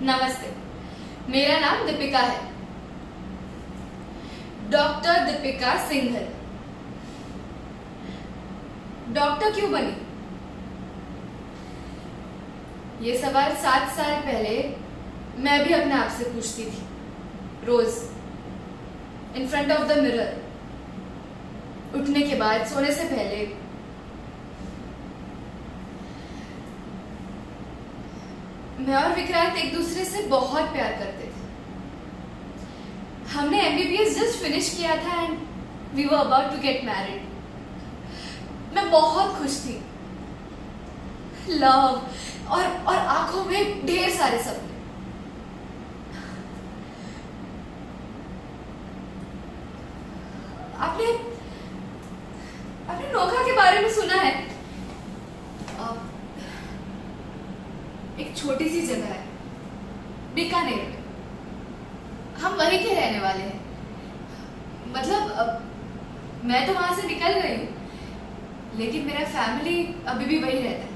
नमस्ते। मेरा नाम दीपिका है, डॉक्टर दीपिका सिंघल। डॉक्टर क्यों बनी? ये सवाल 7 साल पहले मैं भी अपने आप से पूछती थी, रोज in front of the mirror, उठने के बाद, सोने से पहले। मैं और विक्रांत एक दूसरे से बहुत प्यार करते थे। हमने एमबीबीएस जस्ट फिनिश किया था and we were about to get married. मैं बहुत खुश थी, लव और आंखों में ढेर सारे सपने। आपने आपने नोखा के बारे में सुना है? एक छोटी सी जगह है बीकानेर में। हम वहीं के रहने वाले हैं। मतलब मैं तो वहां से निकल गई हूँ, लेकिन मेरा फैमिली अभी भी वही रहता है।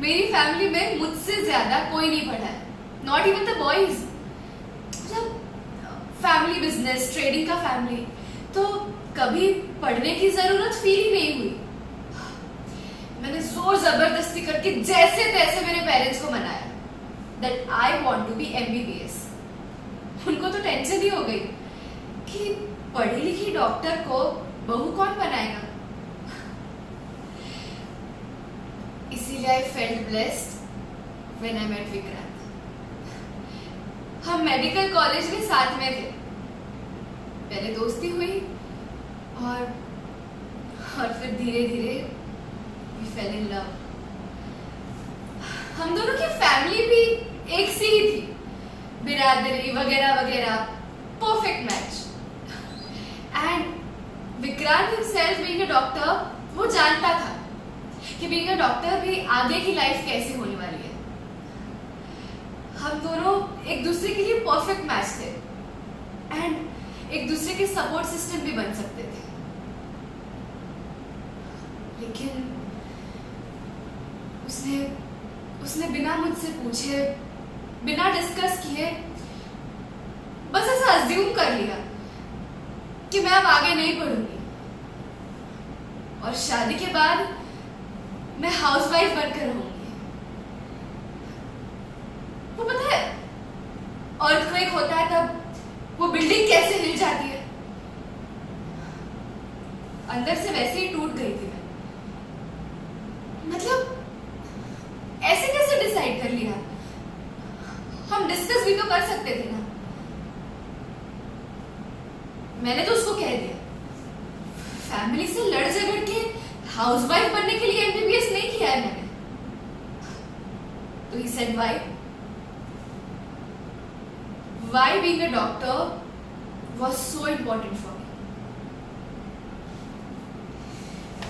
मेरी फैमिली में मुझसे ज्यादा कोई नहीं पढ़ा है, नॉट इवन द बॉयज। मतलब फैमिली बिजनेस, ट्रेडिंग का फैमिली, तो कभी पढ़ने की जरूरत फील ही नहीं हुई। मैंने जोर जबरदस्ती करके जैसे तैसे मेरे पेरेंट्स को मनाया that I want to be MBBS. उनको तो टेंशन ही हो गई कि पढ़ी लिखी डॉक्टर को बहू कौन बनाएगा। इसीलिए I felt blessed when I met Vikrant. हम मेडिकल कॉलेज में साथ में थे। पहले दोस्ती हुई और फिर धीरे धीरे we fell in love। हम दोनों की फैमिली भी एक सी ही थी, बिरादरी वगैरह वगैरह, perfect match. And Vikrant himself being a doctor, वो जानता था कि बीइंग अ डॉक्टर भी आगे की लाइफ कैसे होने वाली है। हम दोनों एक दूसरे के लिए परफेक्ट मैच थे एंड एक दूसरे के सपोर्ट सिस्टम भी बन सकते थे। लेकिन उसने बिना मुझसे पूछे, बिना डिस्कस किए, बस ऐसा अज्यूम कर लिया कि मैं अब आगे नहीं पढ़ूंगी और शादी के बाद मैं हाउसवाइफ बनकर रहूंगी। वो पता है, अर्थक्वेक होता है तब वो बिल्डिंग कैसे हिल जाती है, अंदर से वैसे ही टूट गई थी मैं। मतलब ऐसे कैसे डिसाइड कर लिया? हम डिस्कस भी तो कर सकते थे ना। मैंने तो उसको कह दिया, फैमिली से लड़ झगड़ के हाउसवाइफ बनने के लिए एमबीबीएस नहीं किया है मैंने। तो he said why being a doctor was so important for me.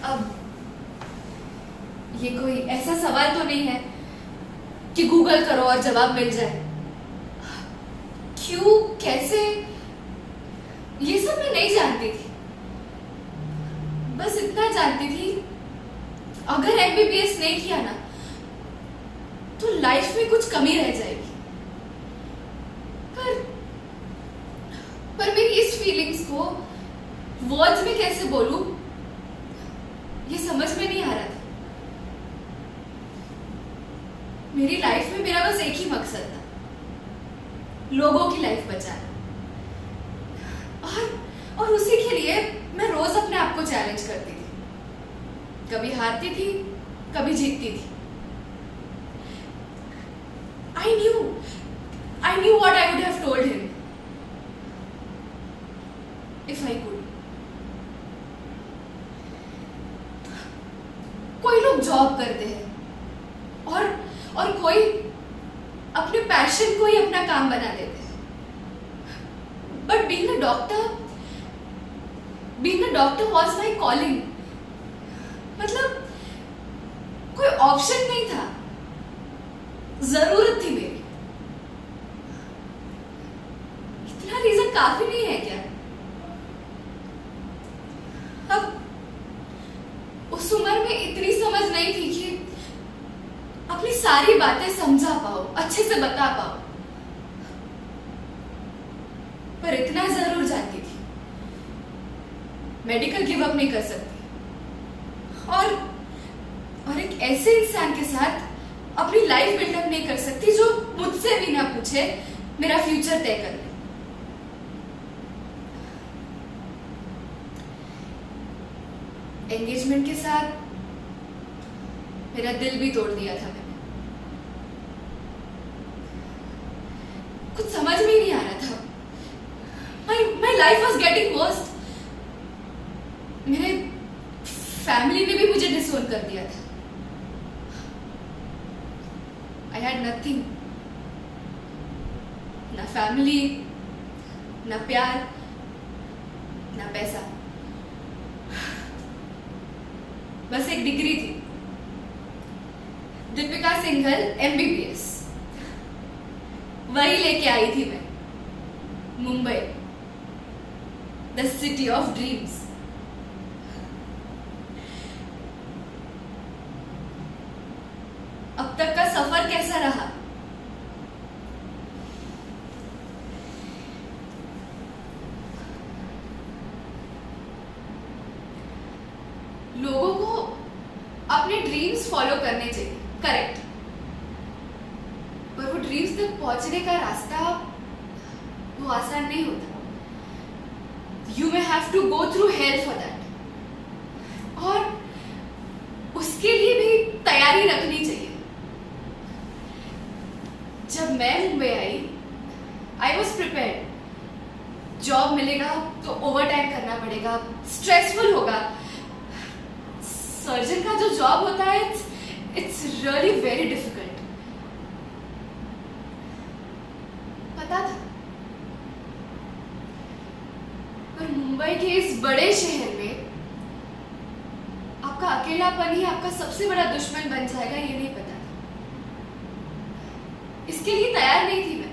अब ये कोई ऐसा सवाल तो नहीं है कि गूगल करो और जवाब मिल जाए। क्यों, कैसे, ये सब मैं नहीं जानती थी। बस इतना जानती थी, अगर एमबीबीएस नहीं किया ना तो लाइफ में कुछ कमी रह जाएगी। पर मेरी इस फीलिंग्स को वर्ड्स में कैसे बोलूं, ये समझ में नहीं आ रहा था। मेरी लाइफ में मेरा बस एक ही मकसद था, लोगों की लाइफ बचाना। और उसी के लिए मैं रोज अपने आप को चैलेंज करती थी। कभी हारती थी, कभी जीतती थी। I knew what I would have told him if I could। कोई लोग जॉब करते हैं और कोई अपने पैशन को ही अपना काम बना लेते हैं। But being a doctor was my calling. मतलब कोई ऑप्शन नहीं था, जरूरत थी मेरी। इतना रीजन काफी नहीं है क्या? अब उस उम्र में इतनी समझ नहीं थी कि अपनी सारी बात बातें समझा पाओ, अच्छे से बता पाओ। पर इतना जरूर जानती थी, मेडिकल गिव अप नहीं कर सकती और एक ऐसे इंसान के साथ अपनी लाइफ बिल्डअप नहीं कर सकती जो मुझसे भी ना पूछे मेरा फ्यूचर तय कर ले। एंगेजमेंट के साथ मेरा दिल भी तोड़ दिया था मैंने। कुछ समझ में ही नहीं आ रहा था। My life was getting worse. मेरे फैमिली ने भी मुझे डिसोन कर दिया था। I had nothing. ना फैमिली, ना प्यार, ना पैसा, बस एक डिग्री थी, दीपिका सिंघल MBBS। वही लेके आई थी मैं Mumbai, the city of dreams. अब तक का सफर कैसा रहा? लोगों को अपने ड्रीम्स फॉलो करने चाहिए, करेक्ट, पर वो ड्रीम्स तक पहुंचने का रास्ता वो आसान नहीं होता। You may have to go through hell for that, और उसके लिए भी तैयारी रखनी चाहिए। जब मैं Mumbai I was prepared. Job मिलेगा तो ओवर टाइम करना पड़ेगा, स्ट्रेसफुल होगा। सर्जन का जो जॉब होता है इट्स रियली वेरी डिफिकल्ट, पता था। पर मुंबई के इस बड़े शहर में आपका अकेलापन ही आपका सबसे बड़ा दुश्मन बन जाएगा, ये नहीं पता था। इसके लिए तैयार नहीं थी मैं।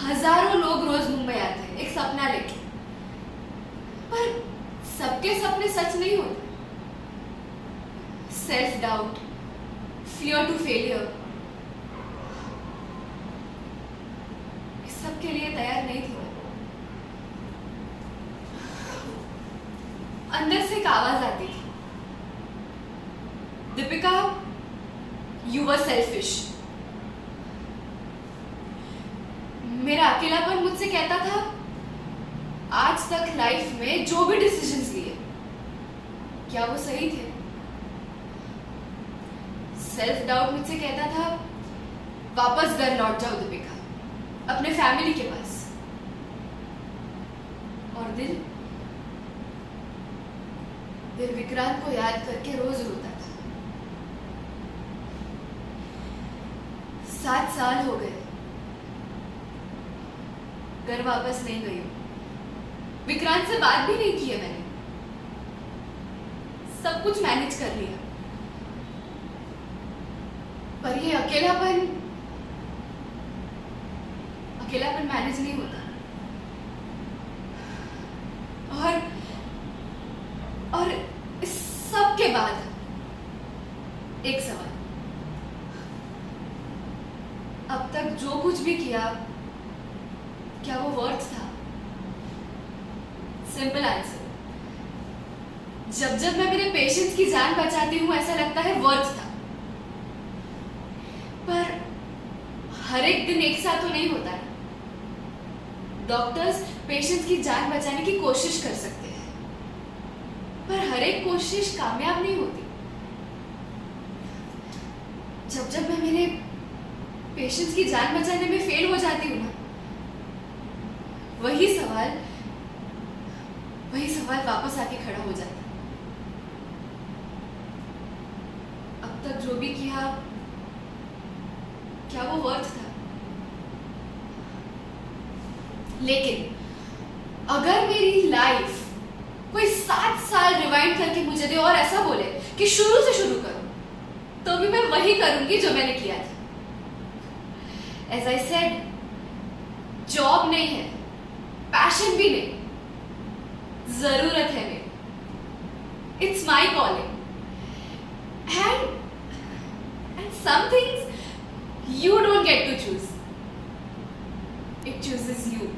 हजारों लोग रोज मुंबई आते हैं एक सपना लेके, पर सबके सपने सच नहीं होते। Self doubt, fear to failure, इस सब के लिए तैयार नहीं थी। अंदर से एक आवाज आती थी, दीपिका यू वर सेल्फिश। मेरा अकेलापन मुझसे कहता था आज तक लाइफ में जो भी डिसीजंस लिए क्या वो सही थे। सेल्फ डाउट मुझसे कहता था वापस घर लौट जाओ दीपिका, अपने फैमिली के पास। और दिल विक्रांत को याद करके रोज रोता था। 7 साल हो गए, घर वापस नहीं गई हूं। विक्रांत से बात भी नहीं की है मैंने, सब कुछ मैनेज कर लिया। पर ये अकेलापन मैनेज नहीं होता। और इस सब के बाद एक सवाल, अब तक जो कुछ भी किया क्या वो वर्थ था? सिंपल आंसर, जब मैं मेरे पेशेंट्स की जान बचाती हूँ ऐसा लगता है वर्थ था। पर हर एक दिन एक साथ तो नहीं होता है। डॉक्टर्स पेशेंट्स की जान बचाने की कोशिश कर सकते हैं, पर हर एक कोशिश कामयाब नहीं होती। जब मैं मेरे पेशेंट्स की जान बचाने में फेल हो जाती हूँ ना, वही सवाल वापस आके खड़ा हो जाता है। अब तक जो भी किया क्या वो वर्थ था? लेकिन अगर मेरी लाइफ कोई 7 साल रिवाइंड करके मुझे दे और ऐसा बोले कि शुरू से शुरू करो, तो भी मैं वही करूंगी जो मैंने किया था। As I said, जॉब नहीं है, पैशन भी नहीं, जरूरत है मेरी। It's my calling. And some things you don't get to choose. It chooses you.